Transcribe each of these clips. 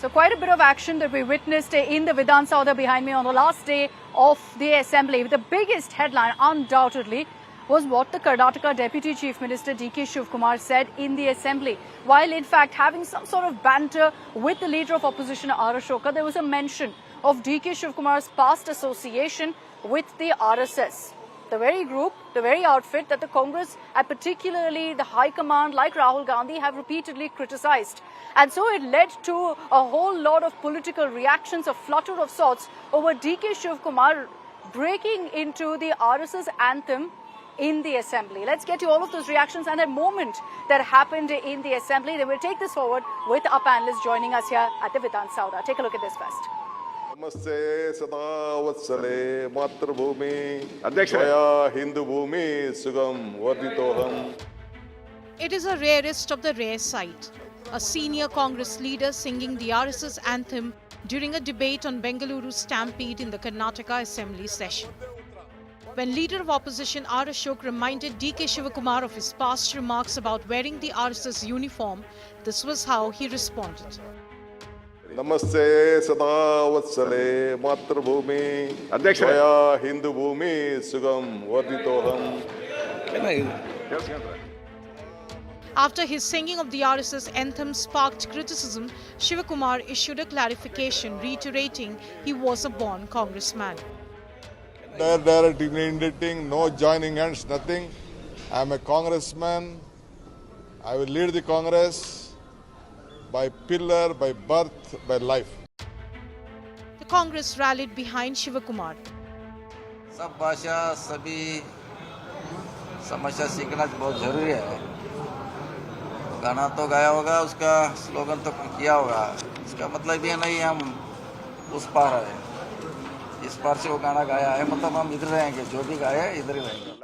So quite a bit of action that we witnessed in the Vidhan Saudha behind me on the last day of the assembly. The biggest headline undoubtedly was what the Karnataka Deputy Chief Minister D.K. Shivkumar said in the assembly. While in fact having some sort of banter with the leader of opposition R. Ashoka, there was a mention of D.K. Shivkumar's past association with the RSS. The very group, the very outfit that the Congress and particularly the High Command like Rahul Gandhi have repeatedly criticized. And so it led to a whole lot of political reactions, a flutter of sorts over D.K. Shivkumar breaking into the RSS anthem in the assembly. Let's get to all of those reactions and that moment that happened in the assembly. Then we'll take this forward with our panelists joining us here at the Vidhan Saudha. Take a look at this first. Namaste sada vatsale matrabhumi Jaya Hindu bhumi sugam varditoham. It is a rarest of the rare sight. A senior Congress leader singing the RSS anthem during a debate on Bengaluru stampede in the Karnataka Assembly session. When leader of opposition R. Ashok reminded D.K. Shivkumar of his past remarks about wearing the RSS uniform, this was how he responded. Namaste sada vatsale matrabhumi Jaya Hindu bhumi sugam varditoham. After his singing of the RSS anthem sparked criticism, Shivkumar issued a clarification reiterating he was a born congressman. Directing, no joining hands, nothing. I am a congressman. I will lead the Congress by pillar, by birth, by life. The Congress rallied behind Shivkumar. सब भाषा सभी समस्या सीखना बहुत जरूरी है। गाना तो गाया होगा, उसका स्लोगन तो किया होगा। इसका मतलब ये नहीं हम उस पार है। इस पार से वो गाना गाया है, मतलब हम इधर रहेंगे, जो भी गाया है इधर ही रहेंगे।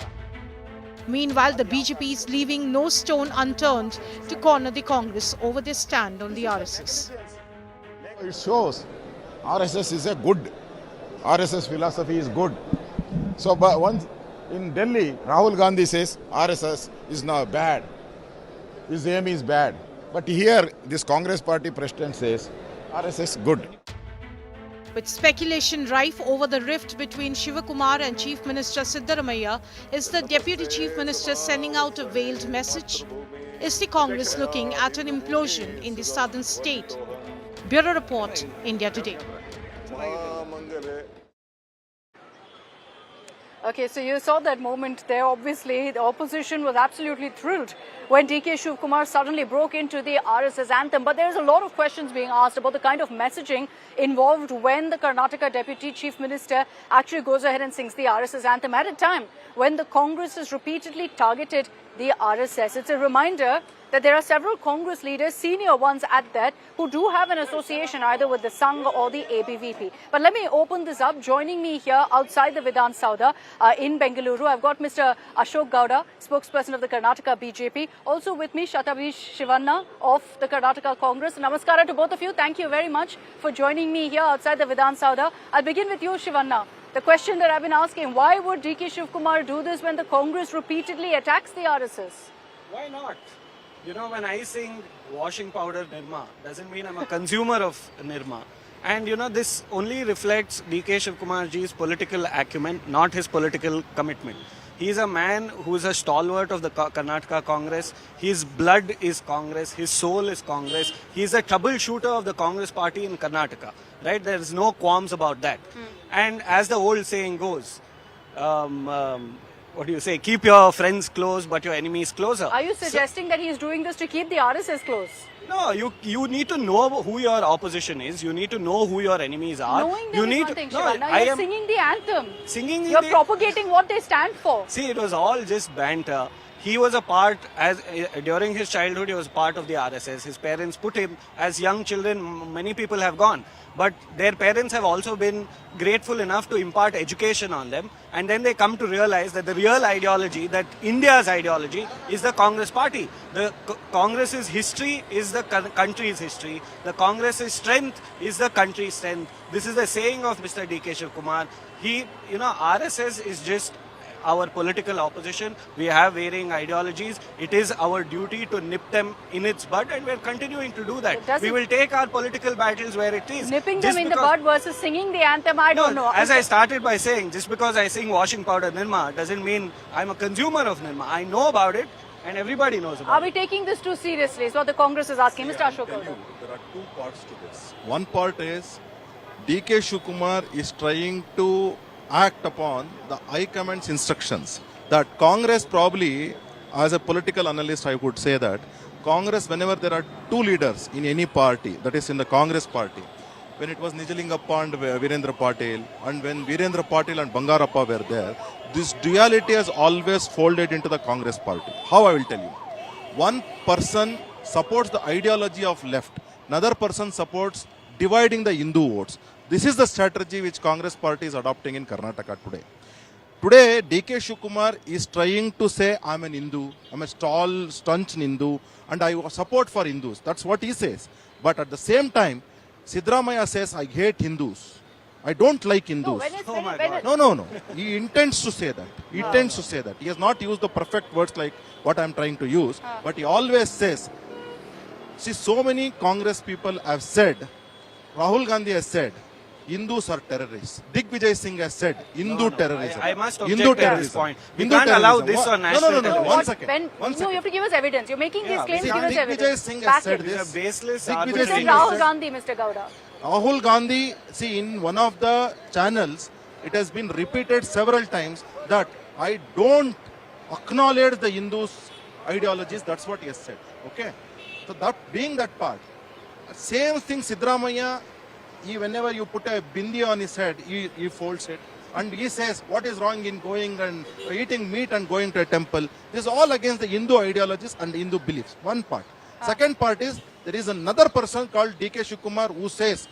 Meanwhile, the BJP is leaving no stone unturned to corner the Congress over their stand on the RSS. It shows RSS is a good, RSS philosophy is good. So but once in Delhi, Rahul Gandhi says RSS is now bad, his aim is bad. But here, this Congress party president says RSS good. With speculation rife over the rift between Shivkumar and Chief Minister Siddaramaiah, is the Deputy Chief Minister sending out a veiled message? Is the Congress looking at an implosion in the southern state? Bureau Report, India Today. Okay, so you saw that moment there. Obviously, the opposition was absolutely thrilled when D.K. Shivkumar suddenly broke into the RSS anthem. But there's a lot of questions being asked about the kind of messaging involved when the Karnataka Deputy Chief Minister actually goes ahead and sings the RSS anthem at a time when the Congress has repeatedly targeted the RSS. It's a reminder that there are several Congress leaders, senior ones at that, who do have an association either with the Sangh or the ABVP. But let me open this up. Joining me here outside the Vidhan Saudha in Bengaluru, I've got Mr. Ashok Gowda, spokesperson of the Karnataka BJP. Also with me, Shatabhi Shivanna of the Karnataka Congress. Namaskara to both of you. Thank you very much for joining me here outside the Vidhan Saudha. I'll begin with you, Shivanna. The question that I've been asking, why would D.K. Shivkumar do this when the Congress repeatedly attacks the RSS? Why not? You know, when I sing washing powder Nirma, doesn't mean I'm a consumer of Nirma. And you know, this only reflects D.K. Shivkumarji's political acumen, not his political commitment. He's a man who is a stalwart of the Karnataka Congress. His blood is Congress. His soul is Congress. He's a troubleshooter of the Congress party in Karnataka. Right? There is no qualms about that. And as the old saying goes, what do you say? Keep your friends close, but your enemies closer. Are you suggesting that he's doing this to keep the RSS close? No, you need to know who your opposition is. You need to know who your enemies are. Knowing you them need is one thing, no, Shivanna. You're singing the anthem. You're propagating what they stand for. See, it was all just banter. He was a part, during his childhood, he was part of the RSS. His parents put him, as young children, many people have gone. But their parents have also been grateful enough to impart education on them. And then they come to realize that the real ideology, that India's ideology, is the Congress party. The Congress's history is the country's history. The Congress's strength is the country's strength. This is the saying of Mr. D.K. Shivkumar. RSS is just our political opposition. We have varying ideologies. It is our duty to nip them in its bud, and we're continuing to do that. Does We it- will take our political battles where it is. Nipping Just them in the because- bud versus singing the anthem, I don't know. As I started by saying, just because I sing washing powder Nirma doesn't mean I'm a consumer of Nirma. I know about it, and everybody knows about Are it. we taking this too seriously? Is what the Congress is asking. Mr. Ashok Gowda. There are two parts to this. One part is DK Shivakumar is trying to act upon the High Command's instructions. That Congress probably, as a political analyst, I would say that Congress, whenever there are two leaders in any party, that is in the Congress party, when it was Nijalingappa and Virendra Patil, and when Virendra Patil and Bangarappa were there, this duality has always folded into the Congress party. How I will tell you. One person supports the ideology of left, another person supports dividing the Hindu votes. This is the strategy which Congress party is adopting in Karnataka today. Today, DK Shivakumar is trying to say, I'm an Hindu, I'm a staunch Hindu, and I support for Hindus. That's what he says. But at the same time, Siddaramaiah says, I hate Hindus. I don't like Hindus. No, when it's, Oh my when God. it- No. He intends to say that. He intends to say that. He has not used the perfect words like what I'm trying to use, but he always says, see, so many Congress people have said, Rahul Gandhi has said, Hindus are terrorists. Digvijay Singh has said, Hindu terrorism. I must object Hindu at this terrorism. point. We Hindu can't allow terrorism. this on No, national no, television. One what- second. when- One No, second. you have to give us evidence. You're making these claims. See, Give us Digvijay evidence. Singh Back has said it. These are this. baseless Digvijay You arguments. said Singh Rahul said- Gandhi, Mr. Gowda. Rahul Gandhi, see, in one of the channels, it has been repeated several times that I don't acknowledge the Hindus' ideologies. That's what he has said. Okay? So, that being that part, same thing, Siddaramaiah, whenever you put a bindi on his head, he folds it. And he says, what is wrong in going and eating meat and going to a temple? This is all against the Hindu ideologies and Hindu beliefs. One part. Second part is, there is another person called DK Shivakumar who says,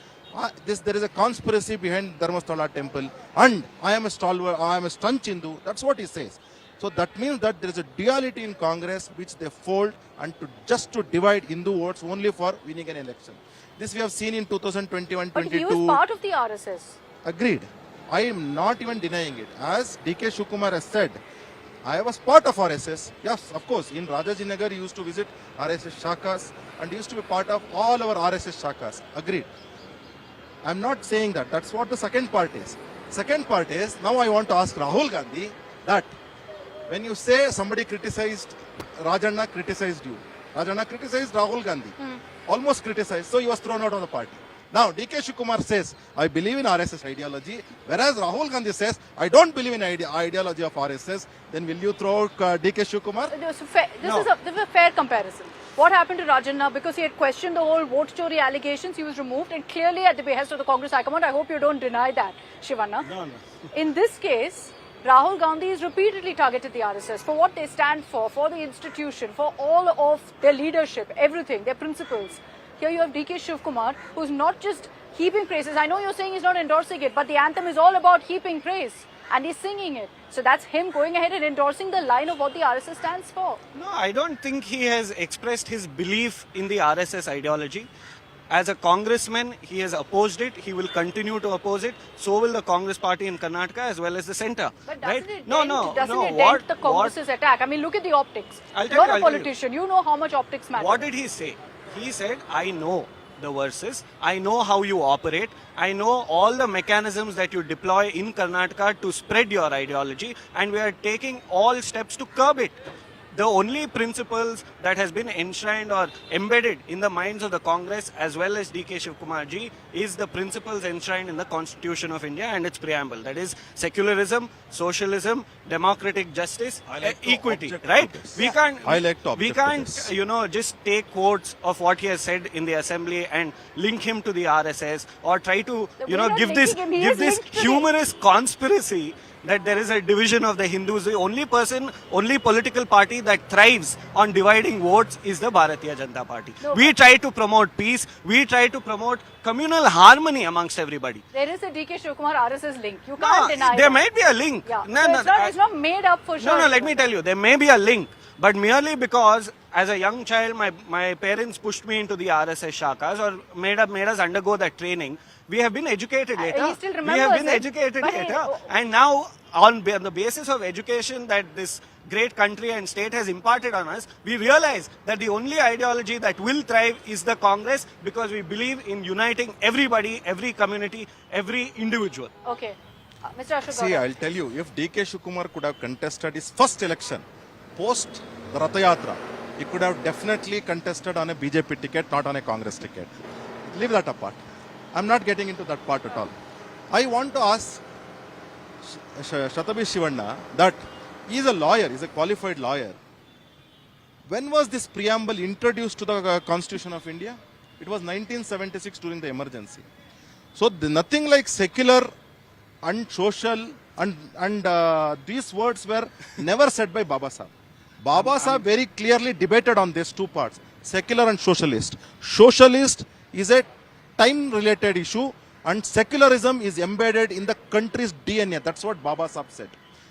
there is a conspiracy behind Dharmasthala temple and I am a stalwart, I am a staunch Hindu. That's what he says. So that means that there is a duality in Congress which they fold and just to divide Hindu votes only for winning an election. This we have seen in 2021-22. But he was part of the RSS. Agreed. I am not even denying it. As DK Shivakumar has said, I was part of RSS. Yes, of course. In Rajajinagar, he used to visit RSS Shakas and he used to be part of all our RSS Shakas. Agreed. I'm not saying that. That's what the second part is. Second part is, now I want to ask Rahul Gandhi that when you say somebody criticized, Rajanna criticized you. Rajanna criticized Rahul Gandhi. Almost criticized. So he was thrown out of the party. Now, DK Shivakumar says, I believe in RSS ideology, whereas Rahul Gandhi says, I don't believe in ideology of RSS. Then will you throw out DK Shivakumar? This No. is a fair comparison. What happened to Rajanna? Because he had questioned the whole vote story allegations, he was removed, and clearly at the behest of the Congress High Command. I hope you don't deny that, Shivanna. No. In this case, Rahul Gandhi has repeatedly targeted the RSS for what they stand for the institution, for all of their leadership, everything, their principles. Here you have DK Shivakumar, who's not just heaping praises. I know you're saying he's not endorsing it, but the anthem is all about heaping praise. And he's singing it. So that's him going ahead and endorsing the line of what the RSS stands for. No, I don't think he has expressed his belief in the RSS ideology. As a congressman, he has opposed it. He will continue to oppose it. So will the Congress party in Karnataka as well as the centre. But right? doesn't it no. dent the Congress's attack? I mean, look at the optics. I'll tell You're you, a I'll tell you. politician. You know how much optics matter. What did he say? He said, I know the verses. I know how you operate. I know all the mechanisms that you deploy in Karnataka to spread your ideology, and we are taking all steps to curb it. The only principles that has been enshrined or embedded in the minds of the Congress as well as DK Shivakumar ji is the principles enshrined in the Constitution of India and its preamble. That is secularism, socialism, democratic justice, I like to equity. object Right? to this. We can't. I like to We object to can't. this. Just take quotes of what he has said in the assembly and link him to the RSS or try to, We're not give this linking him. He is linked to the- humorous conspiracy that there is a division of the Hindus. The only political party that thrives on dividing votes is the Bharatiya Janata Party. No, We try to promote peace. We try to promote communal harmony amongst everybody. There is a DK Shivakumar RSS link. You can't No, deny there that. might be a link. Yeah. No, So no, it's not made up for sure. No, let me tell you, there may be a link. But merely because as a young child my parents pushed me into the RSS shakas or made us undergo that training, we have been educated later. He still We have remembers been it, educated but later. And now on the basis of education that this great country and state has imparted on us, we realize that the only ideology that will thrive is the Congress, because we believe in uniting everybody, every community, every individual. Okay. Mr. Ashok See, Gowda. I'll tell you, if DK Shivakumar could have contested his first election post the Ratha Yatra, he could have definitely contested on a BJP ticket, not on a Congress ticket. Leave that apart. I'm not getting into that part at all. I want to ask Shatabi Shivanna that he is a lawyer, he's a qualified lawyer. When was this preamble introduced to the Constitution of India? It was 1976 during the emergency. So nothing like secular and social and these words were never said by Baba Sahib. Baba Sahib very clearly debated on these two parts, secular and socialist. Socialist is a time-related issue and secularism is embedded in the country's DNA. That's what Baba Sahib said.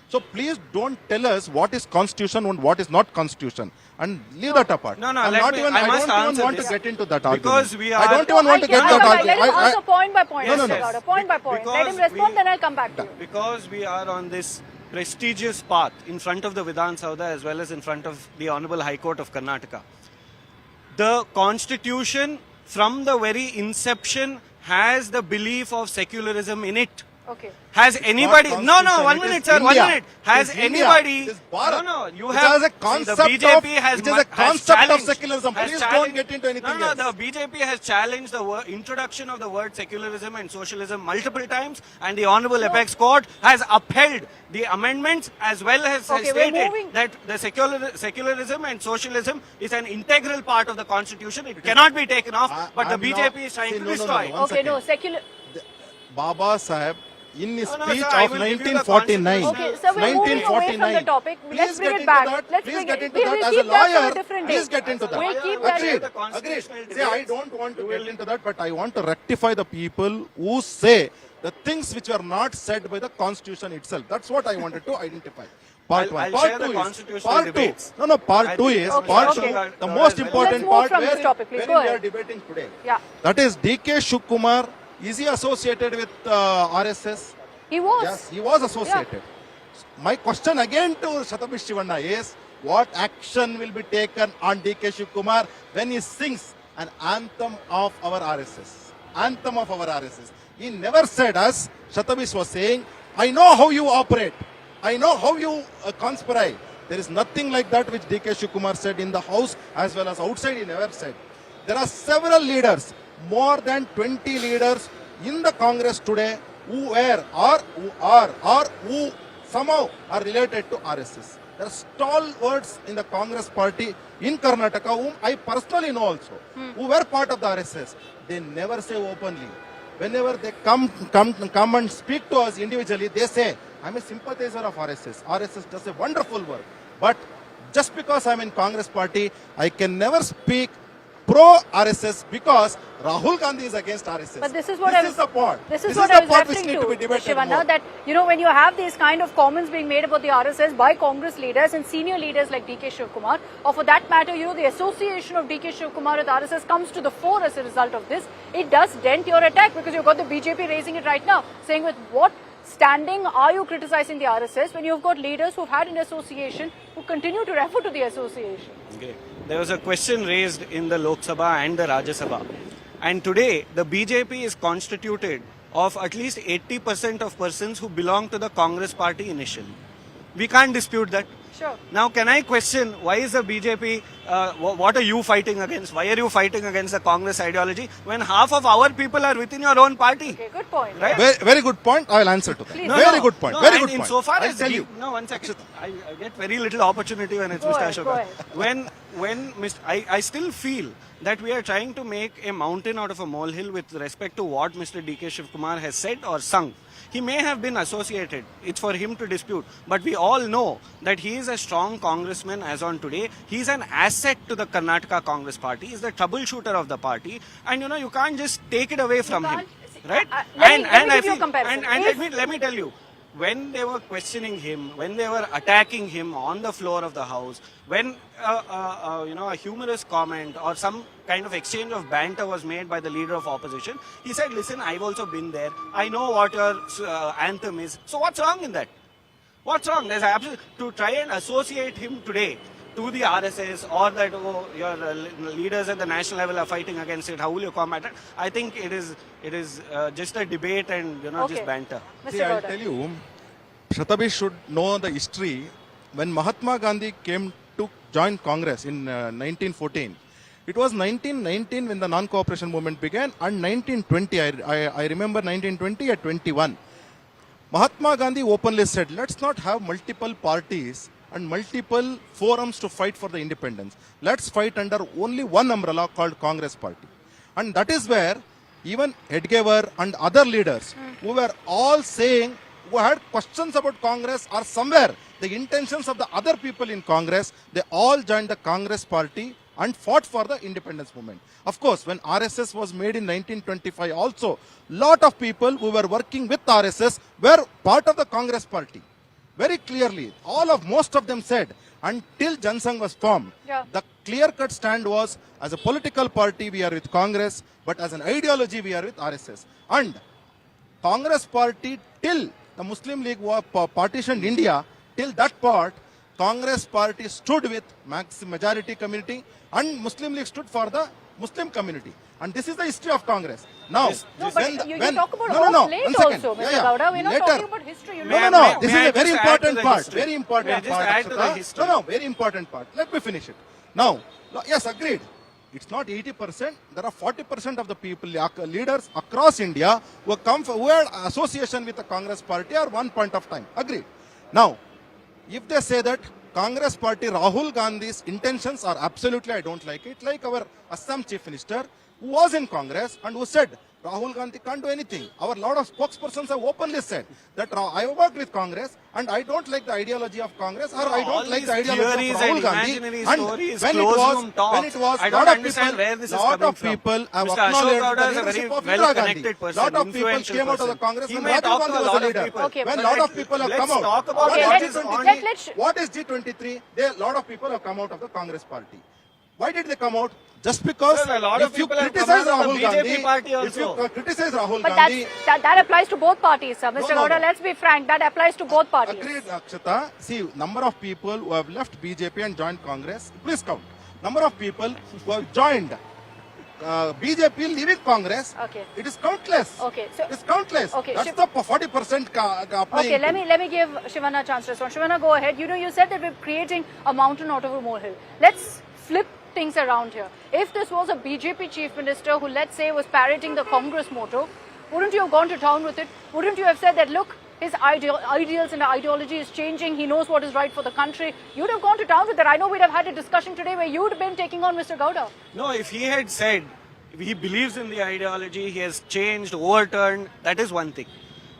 So please don't tell us what is constitution and what is not constitution, and leave that apart. No, I'm let not me- even, I I must don't even answer want this. to get into that Because argument. we I are- don't even want to get I'll that come back. Let him argument. answer point by point. Yes, Mr. yes. Gowda, point by point. Let him Because respond, we- then I'll come back to you. Because we are on this prestigious path in front of the Vidhan Sauda as well as in front of the Honorable High Court of Karnataka. The Constitution from the very inception has the belief of secularism in it. Okay. Has anybody? No, Constitution, 1 it minute, is sir. 1 India. minute. Has It is India. anybody? It is Bharat. No, you Which have. has a See, concept the BJP of- has which is a has concept of challenged- secularism. has Please don't challenged- get into anything no, else. the BJP has challenged the introduction of the word secularism and socialism multiple times, and the Honorable Apex Court has upheld the amendments as well as Okay, has we're stated moving- that the secularism and socialism is an integral part of the Constitution. It cannot be taken off, but the I'm BJP not- is trying see, to no, no, no, destroy. One Okay, no, second. secular. Baba Sahib, in his No, no, speech sir, I of will give you the 1949, Okay, so we're moving away from the topic. Let's bring it back. Let's please bring get it. into We'll that as a keep that for lawyer. a different day. Please get into that. We'll keep that. Agreed. The constitutional Agreed. See, I debates. don't want to get into that, but I want to rectify the people who say the things which are not said by the Constitution itself. That's what I wanted to identify. Part I'll one. share Part the two is. constitutional Part debates. two. No, part I two think- is. Okay, Part okay. two. The Let's most move important from part this wherein topic, please. Go we are ahead. debating today. Yeah. That is DK Shivakumar. Is he associated with RSS? He was. Yes, he was associated. My question again to Shatabi Shivanna is, what action will be taken on DK Shivakumar when he sings an anthem of our RSS? Anthem of our RSS. He never said, as Shatabish was saying, I know how you operate. I know how you conspire. There is nothing like that which DK Shivakumar said in the house as well as outside. He never said. There are several leaders, more than 20 leaders in the Congress today who were or who are or who somehow are related to RSS. There are stalwarts in the Congress party in Karnataka whom I personally know also, who were part of the RSS. They never say openly. Whenever they come and speak to us individually, they say, I'm a sympathizer of RSS. RSS does a wonderful work. But just because I'm in Congress party, I can never speak pro RSS because Rahul Gandhi is against RSS. But this is what this is the part. This is This what is I the was part which referring need to be debated Shivanna, more. that when you have these kind of comments being made about the RSS by Congress leaders and senior leaders like DK Shivakumar, or for that matter, the association of DK Shivakumar with RSS comes to the fore as a result of this. It does dent your attack because you've got the BJP raising it right now, saying with what standing are you criticizing the RSS when you've got leaders who've had an association who continue to refer to the association? Great. There was a question raised in the Lok Sabha and the Rajya Sabha. And today, the BJP is constituted of at least 80% of persons who belong to the Congress party initially. We can't dispute that. Sure. Now, can I question why is the BJP, what are you fighting against? Why are you fighting against the Congress ideology when half of our people are within your own party? Okay, good point. Right? Very, very good point. I will answer to that. Please. Very good point. No, Very and good point. Insofar I'll as tell you. No, 1 second. I get very little opportunity when it's Go Mr. ahead, Ashok. go ahead. When I still feel that we are trying to make a mountain out of a molehill with respect to what Mr. DK Shivakumar has said or sung. He may have been associated. It's for him to dispute. But we all know that he is a strong congressman as on today. He's an asset to the Karnataka Congress party. He's the troubleshooter of the party. And you can't just take it away from him. can't- Right? let me give you a comparison. And let me tell you, when they were questioning him, when they were attacking him on the floor of the house, when a humorous comment or some kind of exchange of banter was made by the leader of opposition, he said, "Listen, I've also been there. I know what your anthem is." So what's wrong in that? What's wrong? There's to try and associate him today to the RSS, or that your leaders at the national level are fighting against it. How will you combat it? I think it is just a debate and just banter. See, Mr. I'll Gowda. tell you, Shatabi should know the history. When Mahatma Gandhi came to join Congress in 1914, it was 1919 when the non-cooperation movement began, and 1920, I remember 1920 at 21. Mahatma Gandhi openly said, let's not have multiple parties and multiple forums to fight for the independence. Let's fight under only one umbrella called Congress Party. And that is where even Edgever and other leaders who were all saying, who had questions about Congress or somewhere the intentions of the other people in Congress, they all joined the Congress Party and fought for the independence movement. Of course, when RSS was made in 1925 also, lot of people who were working with RSS were part of the Congress Party. Very clearly, most of them said, until Jansangh was formed, the clear-cut stand was, as a political party we are with Congress, but as an ideology we are with RSS. And Congress Party, till the Muslim League partitioned India, till that part, Congress Party stood with majority community, and Muslim League stood for the Muslim community. And this is the history of Congress. Now, No, but you talk about of late also, Mr. Gowda. We're not talking about history. No. This is a very just add to important the part. history? Very important May I just part. add to the Akshata. history? No, very important part. Let me finish it. Now, yes, agreed. It's not 80%. There are 40% of the people, leaders across India who had association with the Congress Party at one point of time. Agreed. Now, if they say that Congress Party, Rahul Gandhi's intentions are absolutely, I don't like it, like our Assam Chief Minister, who was in Congress and who said, Rahul Gandhi can't do anything. Our lot of spokespersons have openly said that I worked with Congress and I don't like the ideology of Congress, or I don't like the ideology of Rahul Gandhi. And when it was, I don't understand where this is lot coming of from. people have Mr. Ashok acknowledged Gowda the is a very leadership of Indira Gandhi. well-connected person, Lot of people influential came out of the person. Congress He when may Rajiv talk to Gandhi a was lot the of leader. people. Okay, When but lot of people have let's come out. talk about Okay, what let's- is on let's- What is G23? A lot of people have come out of the Congress Party. Why did they come out? Just because Sir, a lot of if you people have come criticize out of the Rahul BJP Gandhi, party if you also. criticize Rahul But Gandhi, that applies to both parties, sir. Mr. No, Gowda, no. let's be frank. That applies to both parties. agreed, Akshata. See, number of people who have left BJP and joined Congress, please count. Number of people who have joined BJP leaving Congress, Okay. it is countless. Okay, so- it is countless. Okay, That's Shiv- the 40% applying. Okay, let me give Shivana a chance to respond. Shivana, go ahead. You said that we're creating a mountain out of a molehill. Let's flip things around here. If this was a BJP chief minister who, let's say, was parroting the Congress motto, wouldn't you have gone to town with it? Wouldn't you have said that, look, his ideals and ideology is changing, he knows what is right for the country? You'd have gone to town with it. I know we'd have had a discussion today where you'd have been taking on Mr. Gowda. No, if he had said he believes in the ideology, he has changed, overturned, that is one thing.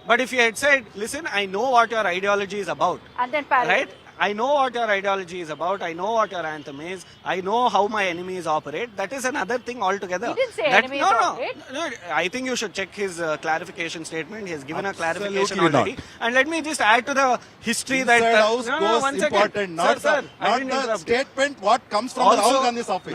But if he had said, listen, I know what your ideology is about. And then parrot Right? it. I know what your ideology is about. I know what your anthem is. I know how my enemies operate. That is another thing altogether. He didn't say That- enemies no, no, operate. no. I think you should check his clarification statement. He has given a Absolutely clarification not. already. And let me just add to the history Inside that... house goes one second. important, not Sir, the, I not didn't the interrupt you. statement what comes from the Rahul Gandhi's office.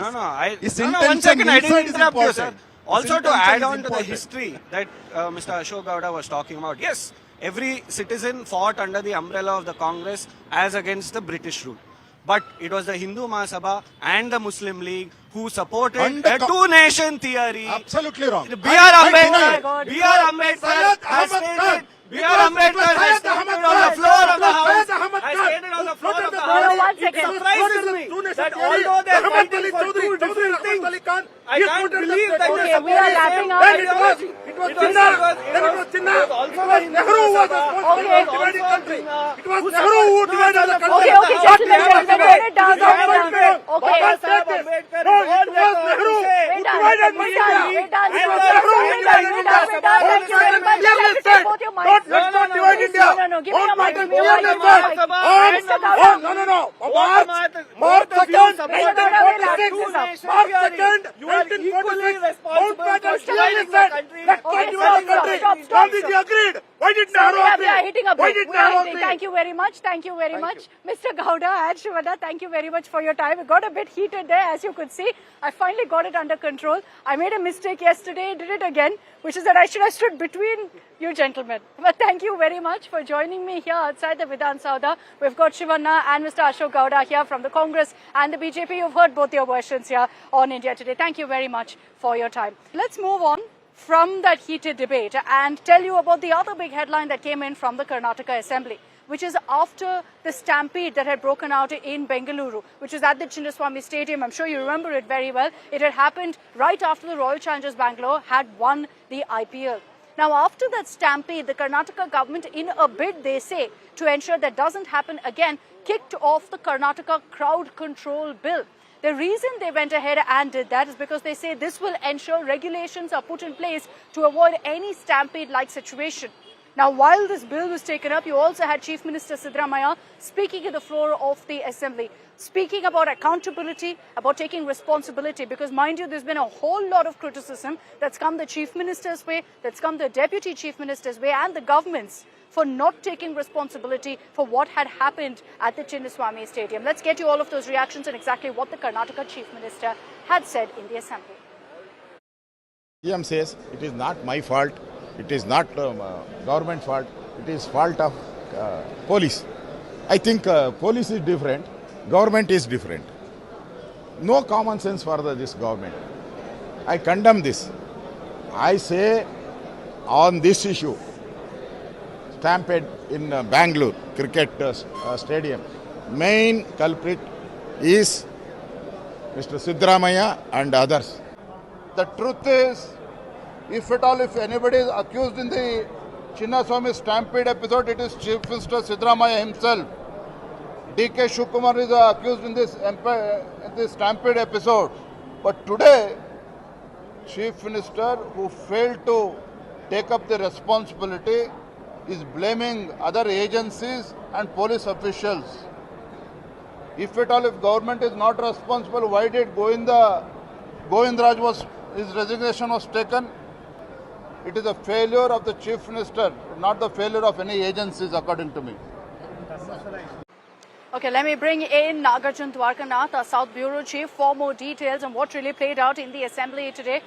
His One intention second, I didn't inside is interrupt you, sir. important. His Also, to intention add is on to the important. history that Mr. Ashok Gowda was talking about, yes, every citizen fought under the umbrella of the Congress as against the British rule. But it was the Hindu Mahasabha and the Muslim League who supported And the a two-nation theory. Absolutely wrong. B.R. I deny it. Ambedkar, B.R. Ambedkar Syed has Ahmad stated, Khan. B.R. Ambedkar has Syed stated Ahmad on the Khan. floor of the Syed House, Ahmad has Khan. stated on the floor of the No, House. one It second. surprises me that although they are fighting for two different things, I can't believe that Okay, you're we are supporting lapping same up. ideology. It was Jinnah. Then it was Jinnah. also It was the Nehru who was responsible Okay. for dividing country. It was Who Nehru who supported- divided the country. Okay, okay, gentlemen, note it down, note it down. Okay. Baba said this. No, it was Nehru who divided We're India. done. It was Nehru who divided India. We're done. Thank you very much. Clearly take both your mics. Let's not divide India. No. Give me your mic. Give me your Clear mic. message. Mr. Gowda. No. Mr. March 2nd, Gowda will wrap this up. March 2nd, 1946. Mountbatten clearly said, let's not Okay, divide the country. stop. Gandhiji agreed. Why did Sorry, Nehru we are agree? hitting a Why break. did We are Nehru hitting. agree? Thank you very much. Thank you very much. Mr. Gowda and Shivada, thank you very much for your time. It got a bit heated there, as you could see. I finally got it under control. I made a mistake yesterday, did it again, which is that I should have stood between you gentlemen. But thank you very much for joining me here outside the Vidhan Sauda. We've got Shivanna and Mr. Ashok Gowda here from the Congress and the BJP. You've heard both your versions here on India Today. Thank you very much for your time. Let's move on from that heated debate and tell you about the other big headline that came in from the Karnataka Assembly, which is after the stampede that had broken out in Bengaluru, which is at the Chinnaswamy Stadium. I'm sure you remember it very well. It had happened right after the Royal Challengers Bangalore had won the IPL. Now, after that stampede, the Karnataka government, in a bid, they say, to ensure that doesn't happen again, kicked off the Karnataka Crowd Control Bill. The reason they went ahead and did that is because they say this will ensure regulations are put in place to avoid any stampede-like situation. Now, while this bill was taken up, you also had Chief Minister Siddaramaiah speaking at the floor of the Assembly, speaking about accountability, about taking responsibility, because mind you, there's been a whole lot of criticism that's come the Chief Minister's way, that's come the Deputy Chief Minister's way and the government's for not taking responsibility for what had happened at the Chinnaswamy Stadium. Let's get you all of those reactions and exactly what the Karnataka Chief Minister had said in the Assembly. CM says it is not my fault, it is not government fault, it is fault of police. I think police is different, government is different. No common sense for this government. I condemn this. I say on this issue, stampede in Bangalore cricket stadium, main culprit is Mr. Siddaramaiah and others. The truth is, if anybody is accused in the Chinnaswamy stampede episode, it is Chief Minister Siddaramaiah himself. DK Shivakumar is accused in this stampede episode. But today, Chief Minister, who failed to take up the responsibility, is blaming other agencies and police officials. If government is not responsible, why did Govindraj his resignation was taken? It is a failure of the Chief Minister, not the failure of any agencies, according to me. Okay, let me bring in Nagarjun Dwarkanath, our South Bureau Chief, for more details on what really played out in the Assembly today.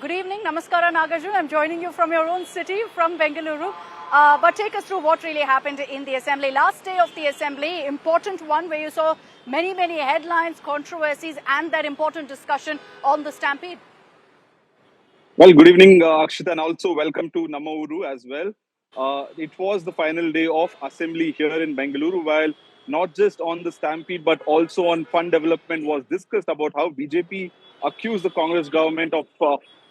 Good evening. Namaskara, Nagarjun. I'm joining you from your own city, from Bengaluru. But take us through what really happened in the Assembly. Last day of the Assembly, important one where you saw many headlines, controversies and that important discussion on the stampede. Well, good evening, Akshita, and also welcome to Namma Uru as well. It was the final day of Assembly here in Bengaluru, while not just on the stampede, but also on fund development was discussed about how BJP accused the Congress government of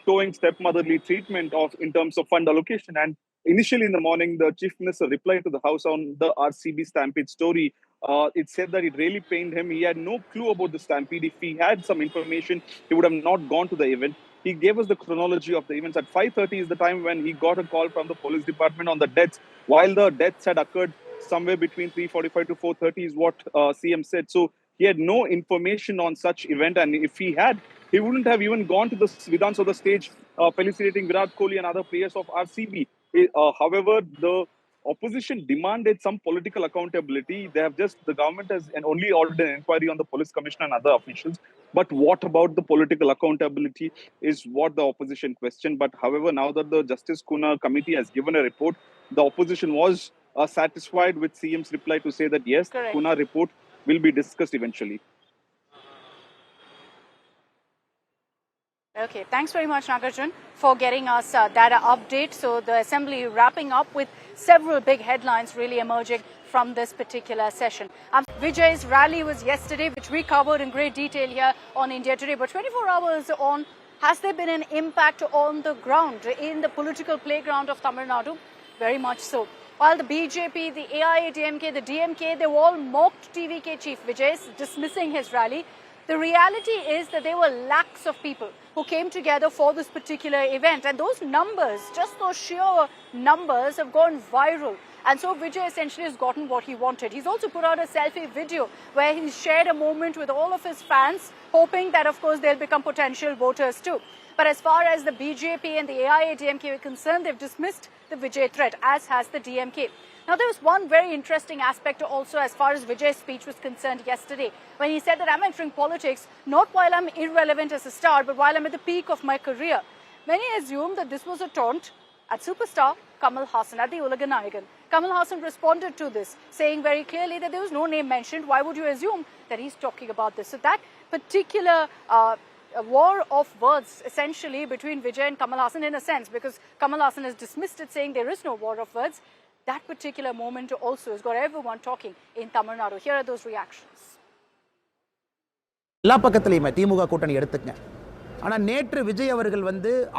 showing stepmotherly treatment in terms of fund allocation. And initially in the morning, the Chief Minister replied to the House on the RCB stampede story. It said that it really pained him. He had no clue about the stampede. If he had some information, he would have not gone to the event. He gave us the chronology of the events. At 5:30 is the time when he got a call from the police department on the deaths. While the deaths had occurred somewhere between 3:45 to 4:30 is what CM said. So he had no information on such event. And if he had, he wouldn't have even gone to the Vidhan Sauda stage felicitating Virat Kohli and other players of RCB. However, the opposition demanded some political accountability. The government has only ordered an inquiry on the police commissioner and other officials. But what about the political accountability is what the opposition questioned. But however, now that the Justice Kuna committee has given a report, the opposition was satisfied with CM's reply to say that yes, Correct. Kuna report will be discussed eventually. Okay, thanks very much, Nagarjun, for getting us that update. So the Assembly wrapping up with several big headlines really emerging from this particular session. Vijay's rally was yesterday, which we covered in great detail here on India Today. But 24 hours on, has there been an impact on the ground in the political playground of Tamil Nadu? Very much so. While the BJP, the AIADMK, the DMK, they all mocked TVK Chief Vijay, dismissing his rally. The reality is that there were lakhs of people who came together for this particular event, and those numbers, just those sheer numbers, have gone viral. And so Vijay essentially has gotten what he wanted. He's also put out a selfie video where he shared a moment with all of his fans, hoping that, of course, they'll become potential voters too. But as far as the BJP and the AIADMK are concerned, they've dismissed the Vijay threat, as has the DMK. Now, there was one very interesting aspect also as far as Vijay's speech was concerned yesterday, when he said that I'm entering politics not while I'm irrelevant as a star, but while I'm at the peak of my career. Many assumed that this was a taunt at superstar Kamal Haasan, at the Ulaganayagan. Kamal Haasan responded to this, saying very clearly that there was no name mentioned. Why would you assume that he's talking about this? So that particular war of words, essentially, between Vijay and Kamal Haasan, in a sense, because Kamal Haasan has dismissed it, saying there is no war of words. That particular moment also has got everyone talking in Tamil Nadu. Here are those reactions. எல்லா பக்கத்துலையுமே திமுக கூட்டணி எடுத்துங்க. ஆனால் நேற்று விஜய் அவர்கள்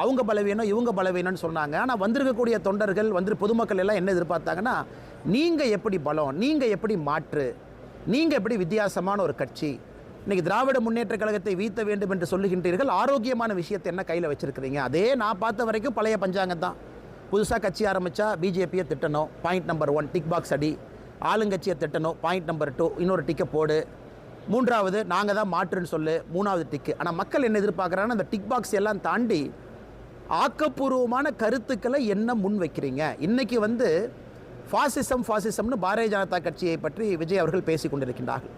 அவங்க பலவீனம் இவங்க பலவீனம்னு சொன்னாங்க. ஆனால் வந்திருக்கக்கூடிய தொண்டர்கள் பொதுமக்கள் எல்லாம் என்ன எதிர்பார்த்தாங்கன்னா, நீங்கள் எப்படி பலம், நீங்கள் எப்படி மாற்று, நீங்கள் எப்படி வித்தியாசமான ஒரு கட்சி, இன்னைக்கு திராவிட முன்னேற்ற கழகத்தை வீழ்த்த வேண்டும் என்று சொல்லுகின்றீர்கள், ஆரோக்கியமான விஷயத்தை என்ன கையில் வச்சிருக்கிறீங்க? அதே நான் பார்த்த வரைக்கும் பழைய பஞ்சாங்கம் தான். புதுசாக கட்சி ஆரம்பித்தா பிஜேபியை திட்டணும், பாயிண்ட் நம்பர் 1 டிக் பாக்ஸ் அடி. ஆளுங்கட்சியை திட்டணும், பாயிண்ட் நம்பர் 2 இன்னொரு டிக்கை போடு. மூன்றாவது நாங்கள் தான் மாற்றுன்னு சொல்லு, மூணாவது டிக்கு. ஆனால் மக்கள் என்ன எதிர்பார்க்குறாங்கன்னா, அந்த டிக் பாக்ஸ் எல்லாம் தாண்டி ஆக்கப்பூர்வமான கருத்துக்களை என்ன முன் வைக்கிறீங்க? இன்றைக்கி ஃபாசிசம்னு பாரதிய ஜனதா கட்சியை பற்றி விஜய் அவர்கள் பேசி கொண்டிருக்கின்றார்கள்.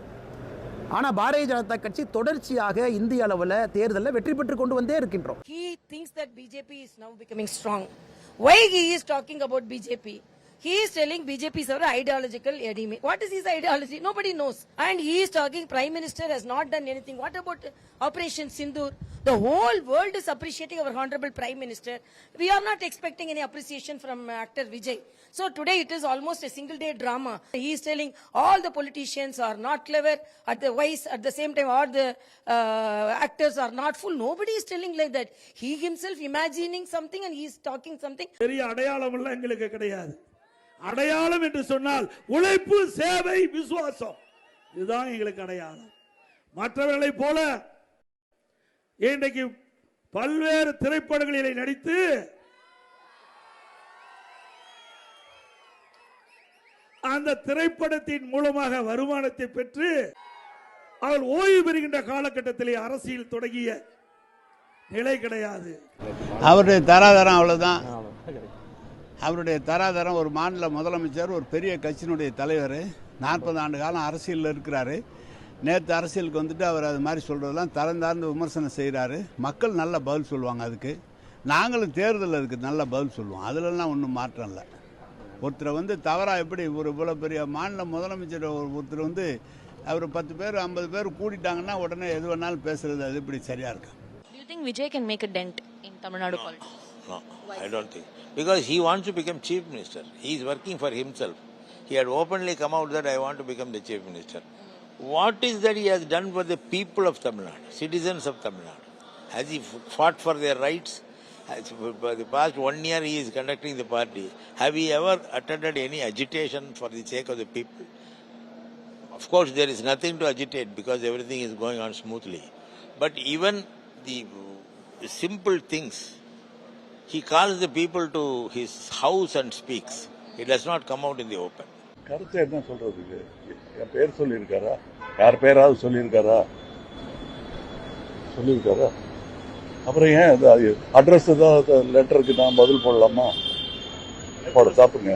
ஆனால் பாரதிய ஜனதா கட்சி தொடர்ச்சியாக இந்திய அளவில் தேர்தலில் வெற்றி பெற்று கொண்டு வந்தே இருக்கின்றோம். He thinks that BJP is now becoming strong. Why he is talking about BJP? He is telling BJP is our ideological enemy. What is his ideology? Nobody knows. And he is talking Prime Minister has not done anything. What about Operation Sindoor? The whole world is appreciating our Honorable Prime Minister. We are not expecting any appreciation from actor Vijay. So today it is almost a single day drama. He is telling all the politicians are not clever. At the same time all the actors are not full. Nobody is telling like that. He himself imagining something and he is talking something. பெரிய அடையாளம் எல்லாம் எங்களுக்கு கிடையாது. அடையாளம் என்று சொன்னால் உழைப்பு, சேவை, விசுவாசம், இதுதான் எங்களுக்கு அடையாளம். மற்றவர்களை போல இன்றைக்கு பல்வேறு திரைப்படங்களிலே நடித்து அந்த திரைப்படத்தின் மூலமாக வருமானத்தை பெற்று அவர் ஓய்வு பெறுகின்ற காலகட்டத்திலே அரசியல் தொடங்கிய நிலை கிடையாது. அவருடைய தராதரம் அவ்வளவுதான். அவருடைய தராதரம் ஒரு மாநில முதலமைச்சர், ஒரு பெரிய கட்சியினுடைய தலைவர், 40 ஆண்டு காலம் அரசியலில் இருக்கிறாரு. நேற்று அரசியலுக்கு வந்துட்டு அவர் அது மாதிரி சொல்கிறதெல்லாம் தரந்தார்ந்து விமர்சனம் செய்கிறாரு. மக்கள் நல்ல பதில் சொல்லுவாங்க. அதுக்கு நாங்களும் தேர்தலில் அதுக்கு நல்ல பதில் சொல்லுவோம். அதிலெல்லாம் ஒன்றும் மாற்றம் இல்லை. ஒருத்தரை தவறாக எப்படி ஒரு இவ்வளோ பெரிய மாநில முதலமைச்சர் ஒருத்தர் அவர் 10 பேர் 50 பேர் கூட்டிட்டாங்கன்னா உடனே எது வேணாலும் பேசுறது, அது இப்படி சரியா இருக்கு? Do you think Vijay can make a dent in Tamil Nadu politics? No, I don't think. Because he wants to become chief minister. He is working for himself. He had openly come out that I want to become the chief minister. What is that he has done for the people of Tamil Nadu, citizens of Tamil Nadu? Has he fought for their rights? For the past 1 year he is conducting the party. Have he ever attended any agitation for the sake of the people? Of course, there is nothing to agitate because everything is going on smoothly. But even the simple things, he calls the people to his house and speaks. It does not come out in the open. கருத்து என்ன சொல்றதுக்கு? என் பேர் சொல்லியிருக்காரா? யார் பேராவது சொல்லியிருக்காரா? அப்புறம் ஏன் address தான் லெட்டருக்கு நான் பதில் போடலாமா? போட சாப்பிடுங்க.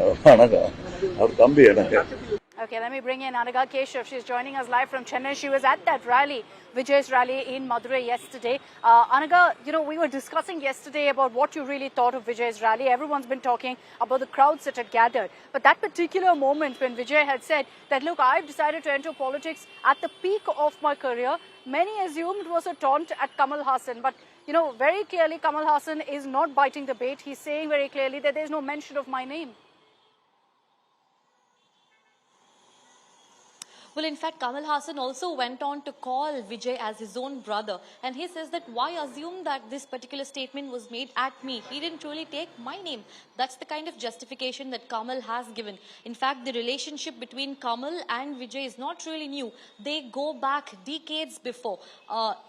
அவர் தம்பி எனக்கு. Okay, let me bring in Anaga Keshav. She's joining us live from Chennai. She was at that rally, Vijay's rally in Madurai yesterday. Anaga, we were discussing yesterday about what you really thought of Vijay's rally. Everyone's been talking about the crowds that had gathered. But that particular moment when Vijay had said that, look, I've decided to enter politics at the peak of my career, many assumed it was a taunt at Kamal Haasan. But, very clearly Kamal Haasan is not biting the bait. He's saying very clearly that there's no mention of my name. Well, in fact, Kamal Haasan also went on to call Vijay as his own brother. And he says that why assume that this particular statement was made at me? He didn't really take my name. That's the kind of justification that Kamal has given. In fact, the relationship between Kamal and Vijay is not really new. They go back decades before.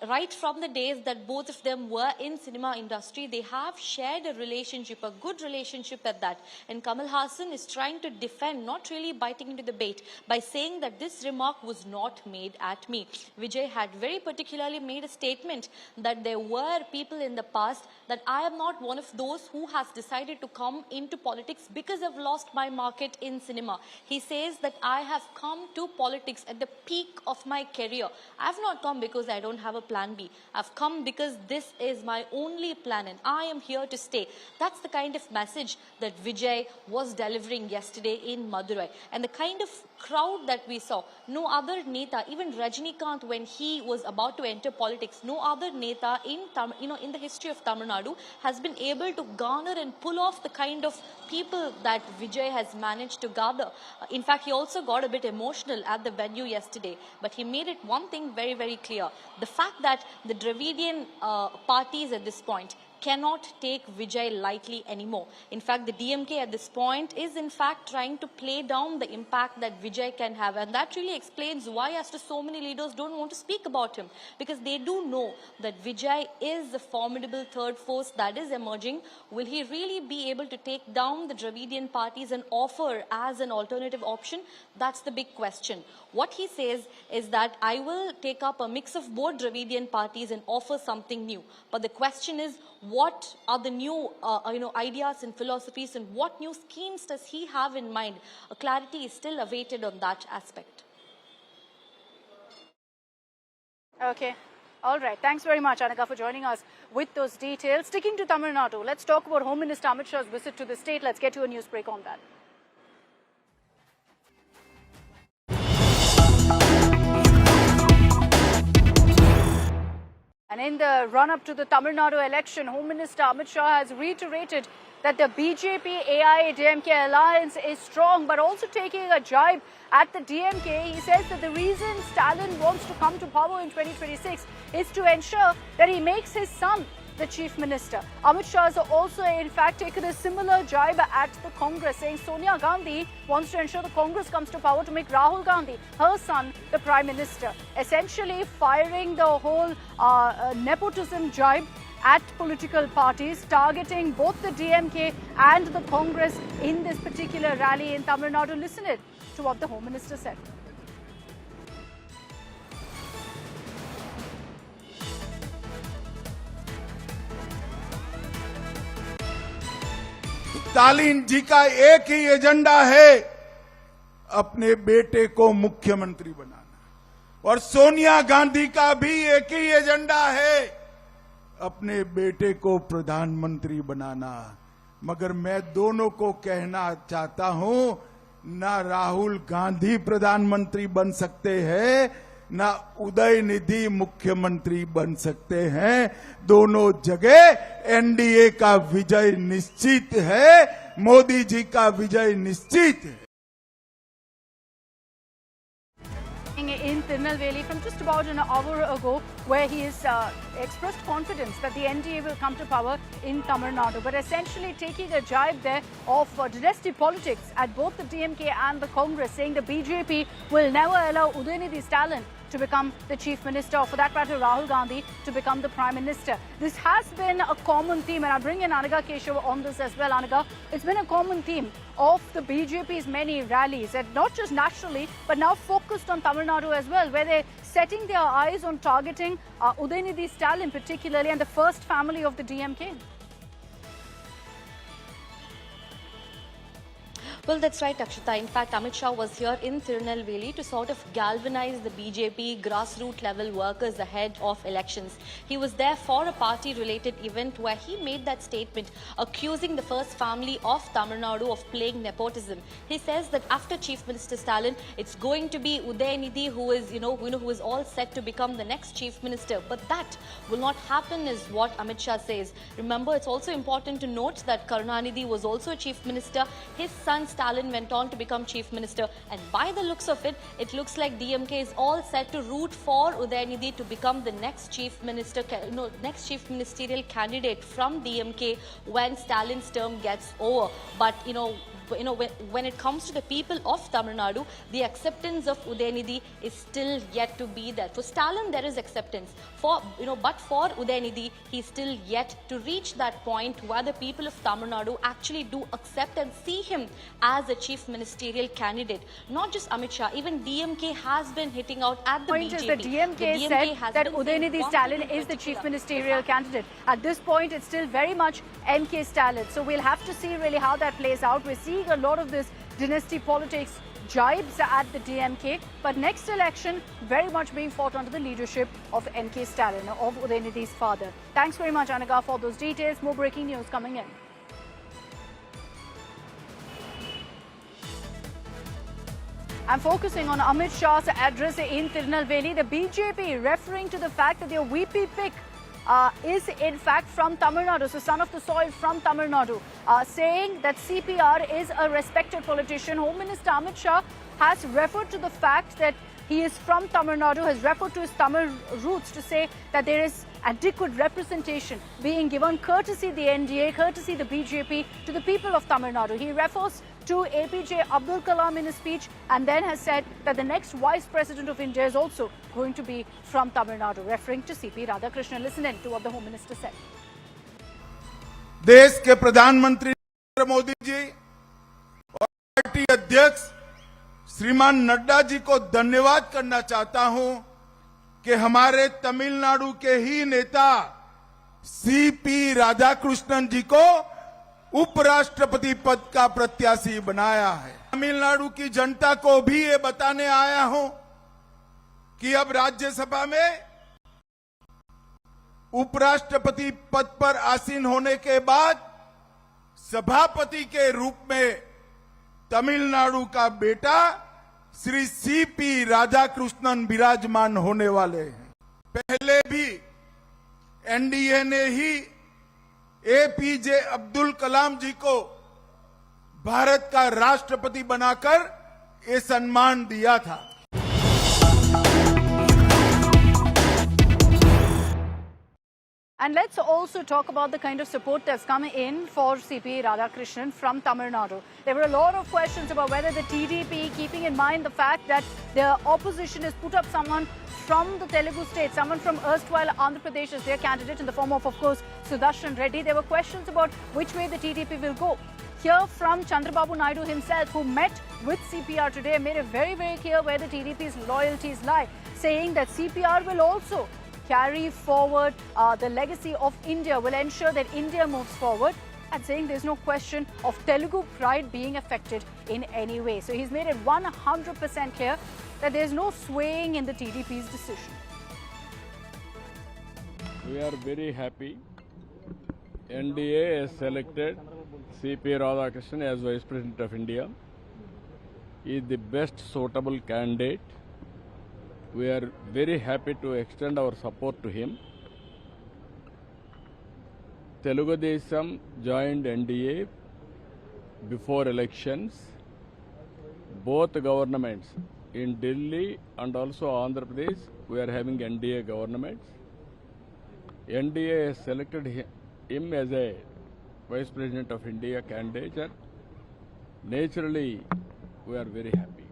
Right from the days that both of them were in cinema industry, they have shared a relationship, a good relationship at that. And Kamal Haasan is trying to defend, not really biting into the bait, by saying that this remark was not made at me. Vijay had very particularly made a statement that there were people in the past, that I am not one of those who has decided to come into politics because I've lost my market in cinema. He says that I have come to politics at the peak of my career. I've not come because I don't have a plan B. I've come because this is my only plan and I am here to stay. That's the kind of message that Vijay was delivering yesterday in Madurai. And the kind of crowd that we saw, no other Neta, even Rajinikanth, when he was about to enter politics, no other Neta in the history of Tamil Nadu has been able to garner and pull off the kind of people that Vijay has managed to gather. In fact, he also got a bit emotional at the venue yesterday, but he made it one thing very, very clear. The fact that the Dravidian parties at this point cannot take Vijay lightly anymore. In fact, the DMK at this point is in fact trying to play down the impact that Vijay can have, and that really explains why as to so many leaders don't want to speak about him, because they do know that Vijay is a formidable third force that is emerging. Will he really be able to take down the Dravidian parties and offer as an alternative option? That's the big question. What he says is that I will take up a mix of both Dravidian parties and offer something new. But the question is, what are the new ideas and philosophies, and what new schemes does he have in mind? A clarity is still awaited on that aspect. Okay. All right. Thanks very much, Anagha, for joining us with those details. Sticking to Tamil Nadu, let's talk about Home Minister Amit Shah's visit to the state. Let's get to a news break on that. And in the run-up to the Tamil Nadu election, Home Minister Amit Shah has reiterated that the BJP-AIADMK alliance is strong, but also taking a jibe at the DMK. He says that the reason Stalin wants to come to power in 2026 is to ensure that he makes his son the chief minister. Amit Shah has also, in fact, taken a similar jibe at the Congress, saying Sonia Gandhi wants to ensure the Congress comes to power to make Rahul Gandhi, her son, the prime minister. Essentially firing the whole nepotism jibe at political parties, targeting both the DMK and the Congress in this particular rally in Tamil Nadu. Listen to what the Home Minister said. Stalin ji का एक ही agenda है, अपने बेटे को मुख्यमंत्री बनाना, और सोनिया गांधी का भी एक ही एजेंडा है, अपने बेटे को प्रधानमंत्री बनाना। मगर मैं दोनों को कहना चाहता हूं, ना राहुल गांधी प्रधानमंत्री बन सकते हैं, ना उदयनिधि मुख्यमंत्री बन सकते हैं। दोनों जगह एनडीए का विजय निश्चित है, मोदी जी का विजय निश्चित है। In Tirunelveli from just about an hour ago, where he has expressed confidence that the NDA will come to power in Tamil Nadu, but essentially taking a jibe there of dynasty politics at both the DMK and the Congress, saying the BJP will never allow Udayanidhi Stalin to become the chief minister, or for that matter Rahul Gandhi to become the prime minister. This has been a common theme, and I bring in Anagha Keshav on this as well. Anagha, it's been a common theme of the BJP's many rallies, and not just nationally, but now focused on Tamil Nadu as well, where they're setting their eyes on targeting Udayanidhi Stalin particularly, and the first family of the DMK. Well, that's right, Akshita. In fact, Amit Shah was here in Tirunelveli to sort of galvanize the BJP grassroots level workers ahead of elections. He was there for a party-related event where he made that statement accusing the first family of Tamil Nadu of playing nepotism. He says that after Chief Minister Stalin, it's going to be Udayanidhi who is all set to become the next Chief Minister. But that will not happen, is what Amit Shah says. Remember, it's also important to note that Karunanidhi was also a Chief Minister. His son Stalin went on to become chief minister. And by the looks of it, it looks like DMK is all set to root for Udayanidhi to become the next chief ministerial candidate from DMK when Stalin's term gets over. But when it comes to the people of Tamil Nadu, the acceptance of Udayanidhi is still yet to be there. For Stalin, there is acceptance. But for Udayanidhi, he's still yet to reach that point where the people of Tamil Nadu actually do accept and see him as a chief ministerial candidate. Not just Amit Shah, even DMK has been hitting out at the point BJP. Is the DMK said that Udayanidhi Stalin is the chief ministerial candidate. At this point, it's still very much MK Stalin. So we'll have to see really how that plays out. We're seeing a lot of this dynasty politics jibes at the DMK, but next election very much being fought under the leadership of MK Stalin, of Udayanidhi's father. Thanks very much, Anaga, for those details. More breaking news coming in. I'm focusing on Amit Shah's address in Tirunelveli. The BJP referring to the fact that their VP pick is in fact from Tamil Nadu, so son of the soil from Tamil Nadu, saying that CPR is a respected politician. Home Minister Amit Shah has referred to the fact that he is from Tamil Nadu, has referred to his Tamil roots to say that there is adequate representation being given, courtesy the NDA, courtesy the BJP, to the people of Tamil Nadu. He refers to APJ Abdul Kalam in his speech and then has said that the next Vice President of India is also going to be from Tamil Nadu, referring to CP Radhakrishnan. Listen in to what the Home Minister said. देश के प्रधानमंत्री नरेंद्र मोदी जी और party अध्यक्ष श्रीमान नड्डा जी को धन्यवाद करना चाहता हूं कि हमारे तमिलनाडु के ही नेता सीपी राधाकृष्णन जी को उपराष्ट्रपति पद का प्रत्याशी बनाया है। तमिलनाडु की जनता को भी ये बताने आया हूं कि अब राज्यसभा में उपराष्ट्रपति पद पर आसीन होने के बाद सभापति के रूप में तमिलनाडु का बेटा श्री सीपी राधाकृष्णन विराजमान होने वाले हैं। पहले भी एनडीए ने ही एपीजे अब्दुल कलाम जी को भारत का राष्ट्रपति बनाकर ये सम्मान दिया था। And let's also talk about the kind of support that's come in for CP Radhakrishnan from Tamil Nadu. There were a lot of questions about whether the TDP, keeping in mind the fact that the opposition has put up someone from the Telugu state, someone from erstwhile Andhra Pradesh as their candidate in the form of course, Sudarshan Reddy. There were questions about which way the TDP will go. Here from Chandrababu Naidu himself, who met with CPR today, made it very, very clear where the TDP's loyalties lie, saying that CPR will also carry forward the legacy of India, will ensure that India moves forward, and saying there's no question of Telugu pride being affected in any way. So he's made it 100% clear that there's no swaying in the TDP's decision. We are very happy. NDA has selected CP Radhakrishnan as Vice President of India. He is the best suitable candidate. We are very happy to extend our support to him. Telugu Desam joined NDA before elections. Both governments in Delhi and also Andhra Pradesh, we are having NDA governments. NDA has selected him as a Vice President of India candidate. Naturally, we are very happy.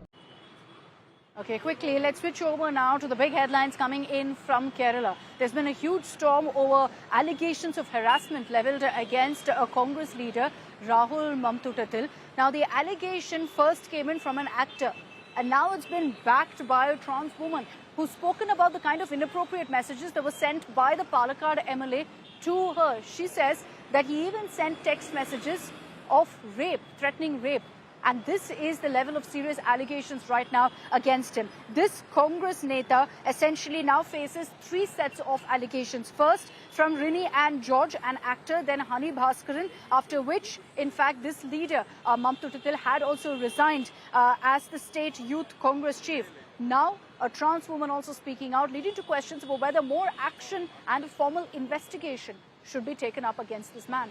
Okay, quickly, let's switch over now to the big headlines coming in from Kerala. There's been a huge storm over allegations of harassment leveled against a Congress leader, Rahul Mamtoottil. Now, the allegation first came in from an actor, and now it's been backed by a trans woman who's spoken about the kind of inappropriate messages that were sent by the Palakkad MLA to her. She says that he even sent text messages of rape, threatening rape. And this is the level of serious allegations right now against him. This Congress Neta essentially now faces 3 sets of allegations. First, from Rini and George, an actor, then Hani Bhaskaran, after which, in fact, this leader, Mamtoottil, had also resigned as the state youth Congress chief. Now, a trans woman also speaking out, leading to questions about whether more action and a formal investigation should be taken up against this man.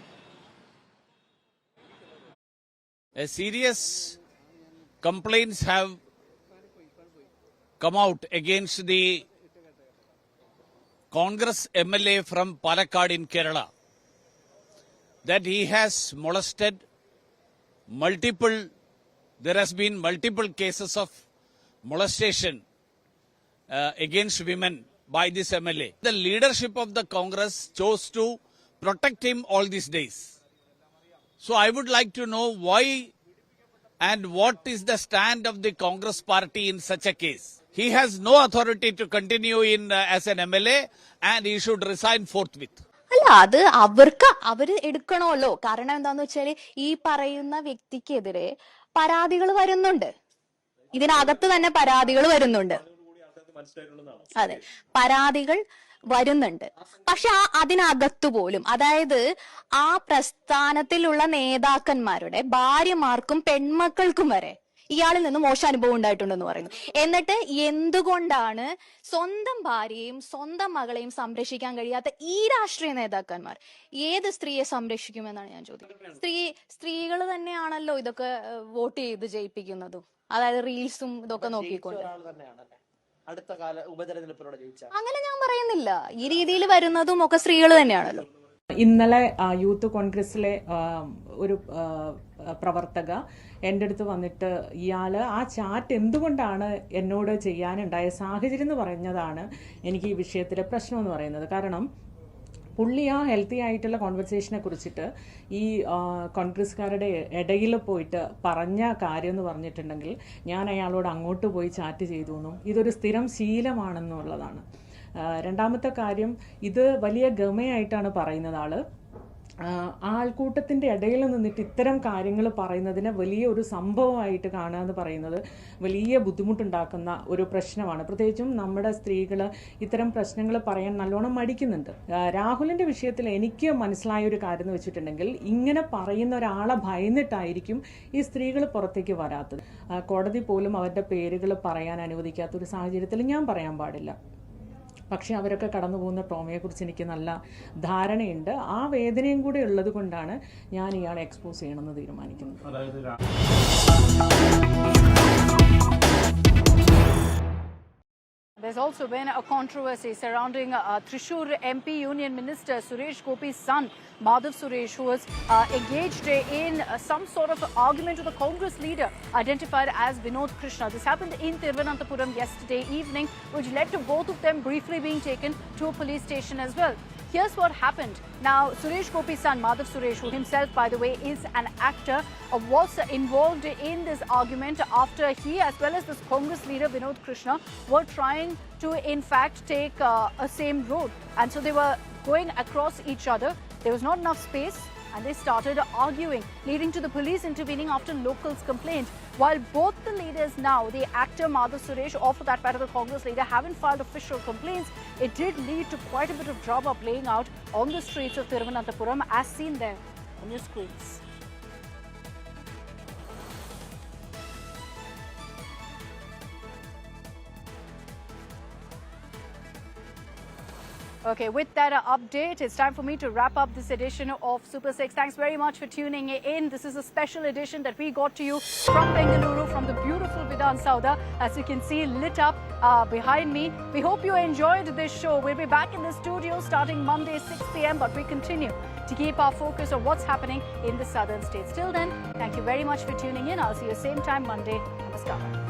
serious complaints have come out against the Congress MLA from Palakkad in Kerala, that he has molested there has been multiple cases of molestation against women by this MLA. The leadership of the Congress chose to protect him all these days. So I would like to know why and what is the stand of the Congress party in such a case. He has no authority to continue as an MLA and he should resign forthwith. അല്ല, അത് അവര് എടുക്കണമല്ലോ. കാരണം എന്താന്ന് വെച്ചാല് ഈ പറയുന്ന വ്യക്തിക്കെതിരെ പരാതികൾ വരുന്നുണ്ട്. ഇതിനകത്ത് തന്നെ പരാതികൾ വരുന്നുണ്ട്. അതെ, പരാതികൾ വരുന്നുണ്ട്. പക്ഷെ അതിനകത്തു പോലും, അതായത് ആ പ്രസ്ഥാനത്തിലുള്ള നേതാക്കന്മാരുടെ ഭാര്യമാർക്കും പെൺമക്കൾക്കും വരെ ഇയാളിൽ നിന്ന് മോശം അനുഭവം ഉണ്ടായിട്ടുണ്ടെന്ന് പറയുന്നു. എന്നിട്ട് എന്തുകൊണ്ടാണ് സ്വന്തം ഭാര്യയും സ്വന്തം മകളെയും സംരക്ഷിക്കാൻ കഴിയാത്ത ഈ രാഷ്ട്രീയ നേതാക്കന്മാർ ഏത് സ്ത്രീയെ സംരക്ഷിക്കുമെന്നാണ് ഞാൻ ചോദിക്കുന്നത്. സ്ത്രീകൾ തന്നെയാണല്ലോ ഇതൊക്കെ വോട്ട് ചെയ്ത് ജയിപ്പിക്കുന്നതും, അതായത് റീൽസും ഇതൊക്കെ നോക്കിക്കൊണ്ട്. അങ്ങനെ ഞാൻ പറയുന്നില്ല, ഈ രീതിയിൽ വരുന്നതും ഒക്കെ സ്ത്രീകൾ തന്നെയാണല്ലോ. ഇന്നലെ യൂത്ത് കോൺഗ്രസിലെ ഒരു പ്രവർത്തക എൻ്റെ അടുത്ത് വന്നിട്ട് ഇയാള് ആ ചാറ്റ് എന്തുകൊണ്ടാണ് എന്നോട് ചെയ്യാനുണ്ടായ സാഹചര്യം എന്ന് പറഞ്ഞതാണ് എനിക്ക് ഈ വിഷയത്തിലെ പ്രശ്നം എന്ന് പറയുന്നത്. കാരണം പുള്ളി ആ ഹെൽത്തി ആയിട്ടുള്ള കോൺവെർസേഷനെ കുറിച്ചിട്ട് ഈ കോൺഗ്രസ്സുകാരുടെ ഇടയിൽ പോയിട്ട് പറഞ്ഞ കാര്യം എന്ന് പറഞ്ഞിട്ടുണ്ടെങ്കിൽ ഞാൻ അയാളോട് അങ്ങോട്ട് പോയി ചാറ്റ് ചെയ്തു എന്നും ഇതൊരു സ്ഥിരം ശീലമാണെന്നുള്ളതാണ്. രണ്ടാമത്തെ കാര്യം, ഇത് വലിയ ഗമയായിട്ടാണ് പറയുന്നത്. ആൾക്കൂട്ടത്തിൻ്റെ ഇടയിൽ നിന്നിട്ട് ഇത്തരം കാര്യങ്ങൾ പറയുന്നതിനെ വലിയ ഒരു സംഭവമായിട്ട് കാണുക എന്ന് പറയുന്നത് വലിയ ബുദ്ധിമുട്ടുണ്ടാക്കുന്ന ഒരു പ്രശ്നമാണ്. പ്രത്യേകിച്ചും നമ്മുടെ സ്ത്രീകൾ ഇത്തരം പ്രശ്നങ്ങൾ പറയാൻ നല്ലോണം മടിക്കുന്നുണ്ട്. രാഹുലിൻ്റെ വിഷയത്തിൽ എനിക്ക് മനസ്സിലായ ഒരു കാര്യം എന്ന് വെച്ചിട്ടുണ്ടെങ്കിൽ, ഇങ്ങനെ പറയുന്ന ഒരാളെ ഭയന്നിട്ടായിരിക്കും ഈ സ്ത്രീകൾ പുറത്തേക്ക് വരാത്തത്. കോടതി പോലും അവരുടെ പേരുകൾ പറയാൻ അനുവദിക്കാത്ത ഒരു സാഹചര്യത്തിൽ ഞാൻ പറയാൻ പാടില്ല. പക്ഷെ അവരൊക്കെ കടന്നു പോകുന്ന ട്രോമയെക്കുറിച്ച് എനിക്ക് നല്ല ധാരണയുണ്ട്. ആ വേദനയും കൂടി ഉള്ളത് കൊണ്ടാണ് ഞാൻ ഇയാളെ എക്സ്പോസ് ചെയ്യണമെന്ന് തീരുമാനിക്കുന്നത്. There's also been a controversy surrounding Thrissur MP Union Minister Suresh Gopi's son, Madhav Suresh, who was engaged in some sort of argument with a Congress leader identified as Vinod Krishna. This happened in Thiruvananthapuram yesterday evening, which led to both of them briefly being taken to a police station as well. Here's what happened. Now, Suresh Gopi's son, Madhav Suresh, who himself, by the way, is an actor, was involved in this argument after he, as well as this Congress leader, Vinod Krishna, were trying to, in fact, take a same road. And so they were going across each other. There was not enough space, and they started arguing, leading to the police intervening after locals complained. While both the leaders now, the actor Madhav Suresh, or for that matter the Congress leader, haven't filed official complaints, it did lead to quite a bit of drama playing out on the streets of Thiruvananthapuram, as seen there on your screens. Okay, with that update, it's time for me to wrap up this edition of Super 6. Thanks very much for tuning in. This is a special edition that we got to you from Bengaluru, from the beautiful Vidhan Sauda, as you can see lit up behind me. We hope you enjoyed this show. We'll be back in the studio starting Monday 6 p.m. But we continue to keep our focus on what's happening in the southern states. Till then, thank you very much for tuning in. I'll see you same time Monday. Namaskar.